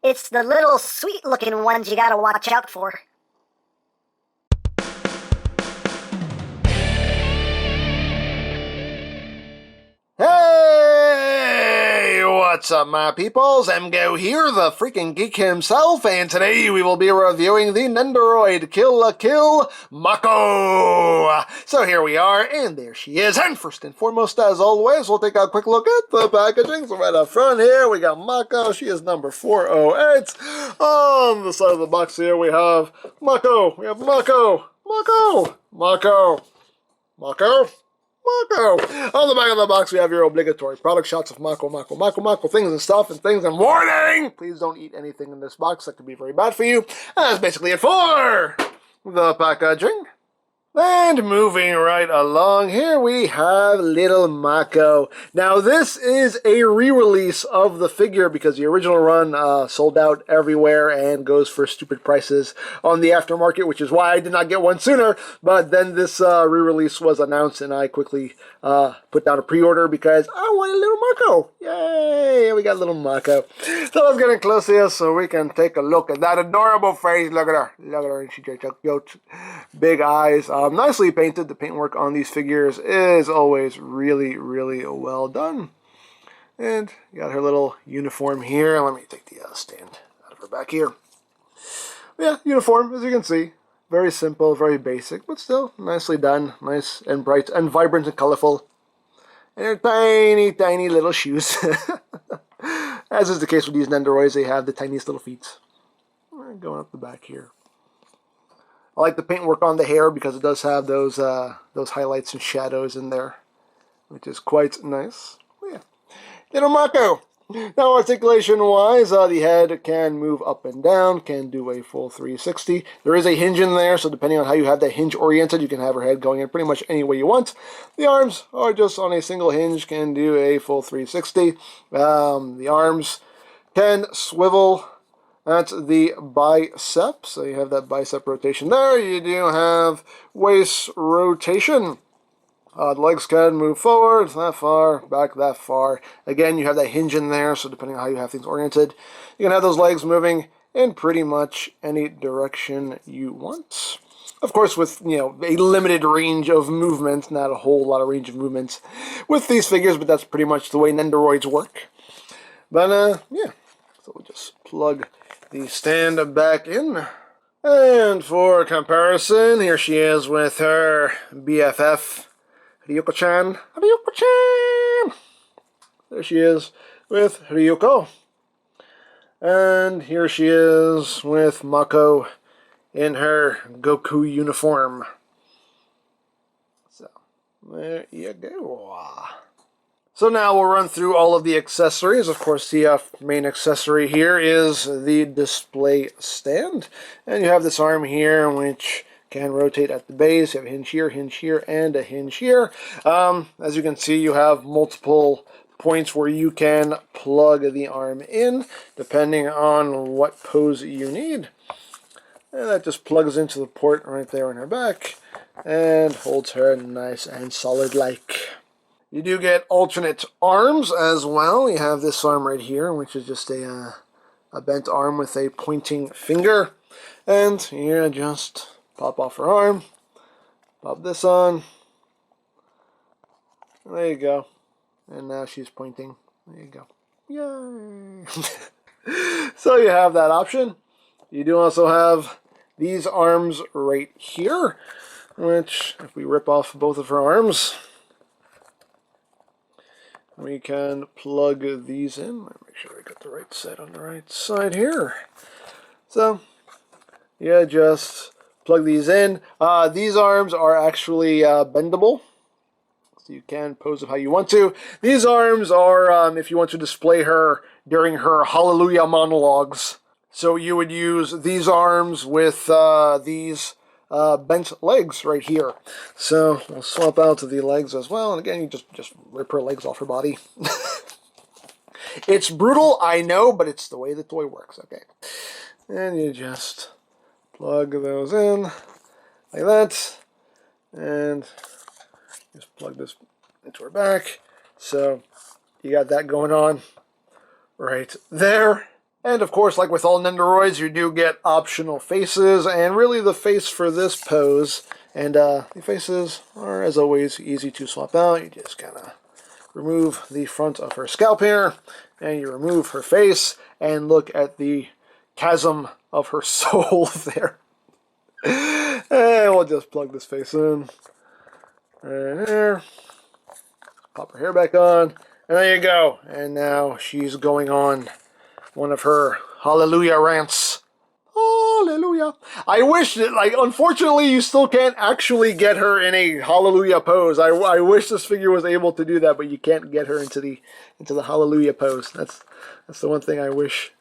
It's the little sweet-looking ones you gotta watch out for. Hey, what's up, my peoples? EmGo here, the freaking geek himself, and today we will be reviewing the Nendoroid Kill la Kill MAKO. So here we are, and there she is. And first and foremost, as always, we'll take a quick look at the packaging. So right up front here, we got MAKO. She is number 408. On the side of the box here, we have MAKO. We have MAKO. MAKO. MAKO. MAKO. MAKO. On the back of the box, we have your obligatory product shots of MAKO things and stuff and things. And warning! Please don't eat anything in this box. That could be very bad for you. And that's basically it for the packaging. And moving right along, here we have little MAKO. Now this is a re-release of the figure because the original run sold out everywhere and goes for stupid prices on the aftermarket, which is why I did not get one sooner. But then this re-release was announced and I quickly put down a pre-order because I want a little MAKO. Yay! We got little MAKO. So let's get in close here so we can take a look at that adorable face. Look at her. Look at her. She just got big eyes. Nicely painted. The paintwork on these figures is always really, really well done. And you got her little uniform here. Let me take the stand out of her back here. Yeah, uniform, as you can see. Very simple, very basic, but still nicely done. Nice and bright and vibrant and colorful. And her tiny, tiny little shoes. As is the case with these Nendoroids, they have the tiniest little feet. Going up the back here. I like the paintwork on the hair because it does have those highlights and shadows in there, which is quite nice. Yeah. Little MAKO. Now, articulation-wise, the head can move up and down, can do a full 360. There is a hinge in there, so depending on how you have that hinge oriented, you can have her head going in pretty much any way you want. The arms are just on a single hinge, can do a full 360. The arms can swivel at the bicep, so you have that bicep rotation there. You do have waist rotation. The legs can move forward that far, back that far. Again, you have that hinge in there, so depending on how you have things oriented, you can have those legs moving in pretty much any direction you want. Of course, with, a limited range of movement, not a whole lot of range of movement with these figures, but that's pretty much the way Nendoroids work. But, yeah, so we'll just plug the stand back in. And for comparison, here she is with her BFF, Ryuko-chan. Ryuko-chan! There she is with Ryuko. And here she is with MAKO in her Goku uniform. So, there you go. So now we'll run through all of the accessories. Of course, the main accessory here is the display stand. And you have this arm here, which can rotate at the base. You have a hinge here, and a hinge here. As you can see, you have multiple points where you can plug the arm in, depending on what pose you need. And that just plugs into the port right there on her back, and holds her nice and solid-like. You do get alternate arms as well. You have this arm right here, which is just a bent arm with a pointing finger. And here, just pop off her arm, pop this on. There you go. And now she's pointing. There you go. Yay! So you have that option. You do also have these arms right here, which, if we rip off both of her arms, we can plug these in. Let me make sure I got the right side on the right side here. So, yeah, just plug these in. These arms are actually bendable, so you can pose it how you want to. These arms are if you want to display her during her Hallelujah monologues. So you would use these arms with these bent legs right here. So we'll swap out to the legs as well. And again, you just rip her legs off her body. It's brutal, I know, but it's the way the toy works, okay? And you just plug those in like that. And just plug this into her back. So you got that going on right there. And of course, like with all Nendoroids, you do get optional faces, and really the face for this pose, and the faces are, as always, easy to swap out. You just kind of remove the front of her scalp here, and you remove her face, and look at the chasm of her soul there. And we'll just plug this face in. Right there. Pop her hair back on, and there you go. And now she's going on one of her hallelujah rants. Hallelujah. I wish that, like, unfortunately, you still can't actually get her in a hallelujah pose. I wish this figure was able to do that, but you can't get her into the hallelujah pose. That's the one thing I wish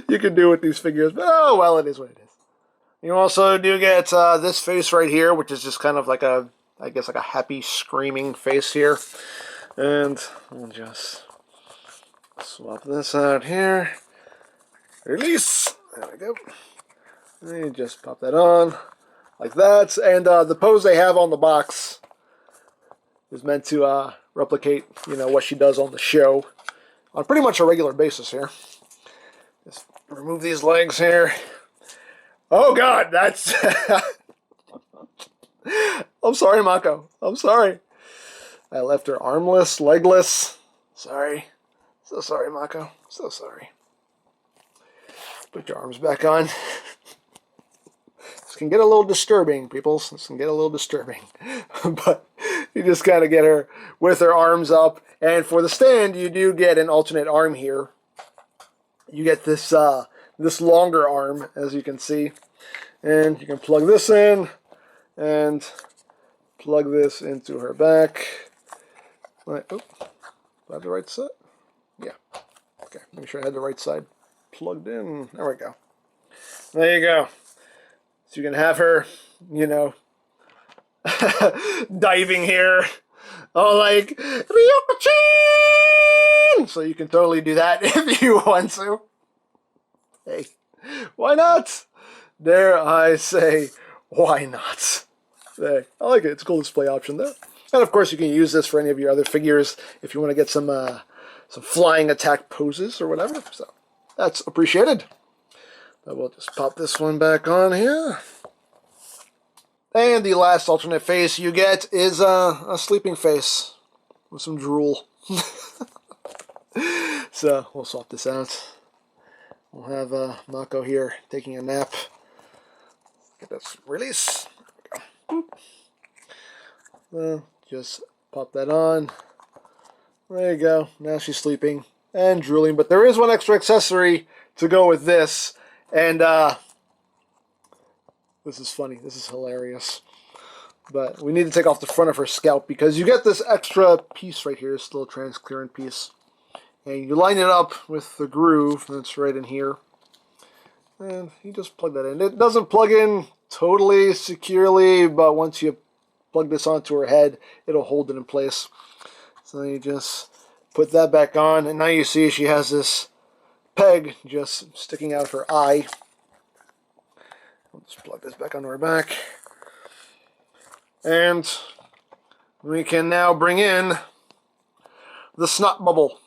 you could do with these figures. But oh well, it is what it is. You also do get this face right here, which is just kind of like a, I guess, like a happy screaming face here. And we'll just swap this out here. Release. There we go. And you just pop that on like that. And the pose they have on the box is meant to replicate, you know, what she does on the show on pretty much a regular basis here. Just remove these legs here. Oh God, that's... I'm sorry, Mako. I'm sorry. I left her armless, legless. Sorry. So sorry, Mako. So sorry. Put your arms back on. This can get a little disturbing, people. This can get a little disturbing. But you just kind of get her with her arms up. And for the stand, you do get an alternate arm here. You get this this longer arm, as you can see. And you can plug this in and plug this into her back. Right. Oh, do I have the right side? Yeah. Okay. Make sure I had the right side plugged in. There we go. There you go. So you can have her, you know, diving here. Oh, like, Ryoko-chan! So you can totally do that if you want to. Hey, why not? Dare I say, why not? There. I like it. It's a cool display option there. And of course, you can use this for any of your other figures if you want to get some flying attack poses or whatever. So that's appreciated. But we'll just pop this one back on here. And the last alternate face you get is a sleeping face with some drool. So we'll swap this out. We'll have Mako here taking a nap. Get this release. There we go. Just pop that on. There you go. Now she's sleeping and drooling. But there is one extra accessory to go with this. And this is funny. This is hilarious. But we need to take off the front of her scalp because you get this extra piece right here. It's still a transparent piece. And you line it up with the groove that's right in here. And you just plug that in. It doesn't plug in totally securely, but once you plug this onto her head, it'll hold it in place. So you just put that back on, and now you see she has this peg just sticking out of her eye. I'll just plug this back onto her back. And we can now bring in the snot bubble.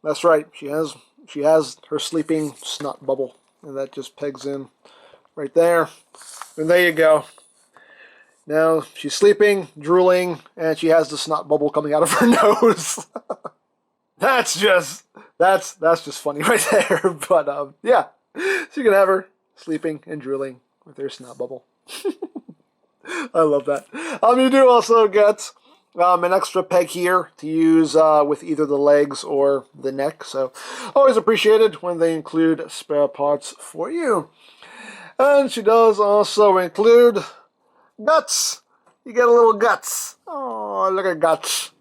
That's right, she has her sleeping snot bubble. And that just pegs in right there. And there you go. Now she's sleeping, drooling, and she has the snot bubble coming out of her nose. That's just funny right there. But yeah, so you can have her sleeping and drooling with her snot bubble. I love that. You do also get an extra peg here to use with either the legs or the neck. So always appreciated when they include spare parts for you. And she does also include guts. You get a little guts. Oh, look at guts.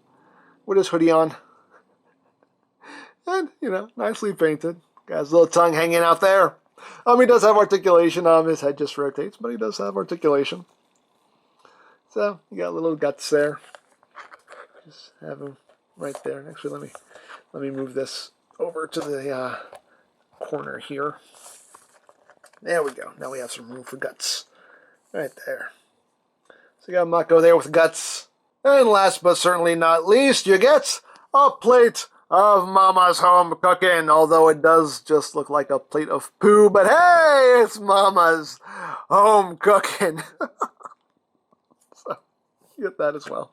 With his hoodie on. And, you know, nicely painted. Got his little tongue hanging out there. He does have articulation. His head just rotates, but he does have articulation. So, you got little guts there. Just have him right there. Actually, let me move this over to the corner here. There we go. Now we have some room for guts. Right there. So you got Mako there with guts. And last but certainly not least, you get a plate of Mama's home cooking, although it does just look like a plate of poo, but hey, it's Mama's home cooking. So, get that as well.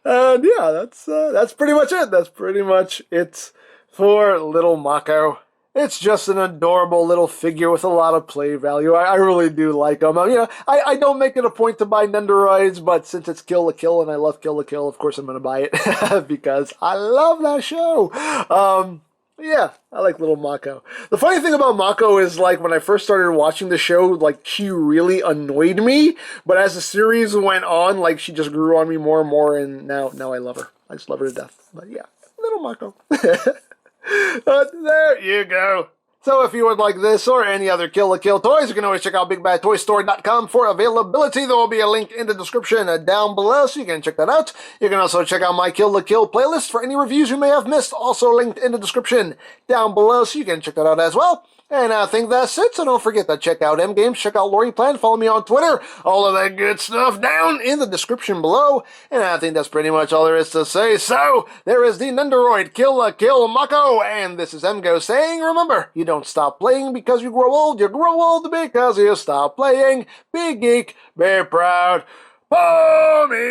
And yeah, that's pretty much it. That's pretty much it for little Mako. It's just an adorable little figure with a lot of play value. I really do like them. I don't make it a point to buy Nendoroids, but since it's Kill la Kill and I love Kill la Kill, of course I'm going to buy it because I love that show. Yeah, I like little Mako. The funny thing about Mako is, like, when I first started watching the show, like, she really annoyed me, but as the series went on, like, she just grew on me more and more, and now I love her. I just love her to death. But yeah, little Mako. There you go. So if you would like this or any other Kill la Kill toys, you can always check out BigBadToyStore.com for availability. There will be a link in the description down below, so you can check that out. You can also check out my Kill la Kill playlist for any reviews you may have missed, also linked in the description down below, so you can check that out as well. And I think that's it, so don't forget to check out MGames, check out Lori Plan, follow me on Twitter, all of that good stuff down in the description below. And I think that's pretty much all there is to say. So, there is the Nendoroid Kill la Kill Mako, and this is MGo saying, remember, you don't stop playing because you grow old because you stop playing. Be geek, be proud, for me.